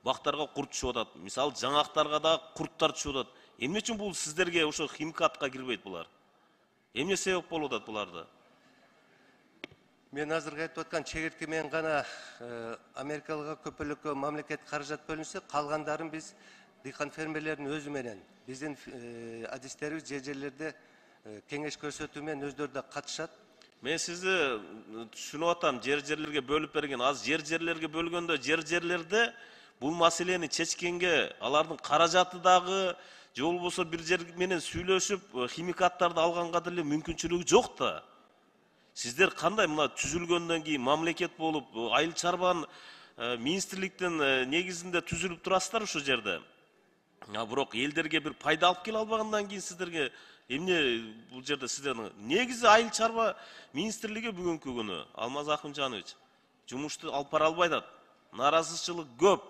бактарга курт түшүп атат. Мисалы жаңактарга да курттар түшүп атат. Эмне үчүн бул сиздерге ошо химикатка кирбейт булар? Эмне себеп болуп атат буларда? Мен азыркы айтып аткан чегиртке менен гана Америкалык көпөлөккө мамлекет каражат бөлүнсө, калгандарын биз дыйкан фермерлердин өзү менен биздин адистерибиз жерлерде кеңеш көрсөтүү менен өздөрү да катышат. Мен сизди түшүнүп атам, жерлерге бөлүп берген. Аз жерлерге бөлгөндө жерлерде бул маселени чечкенге алардын каражаты дагы же болбосо бир жер менен сүйлөшүп химикаттарды алганга деле мүмкүнчүлүгү жок да. Сиздер кандай мына түзүлгөндөн кийин мамлекет болуп, айыл чарбанын министрликтин негизинде түзүлүп турасыздар ушул жерде. Бирок элдерге бир пайда алып келе албагандан кийин сиздерге эмне бул жерде сиздердин негизи айыл чарба министрлиги бүгүнкү күнү Алмаз Акымжанович жумушту алып бара албай атат. Нааразычылык көп.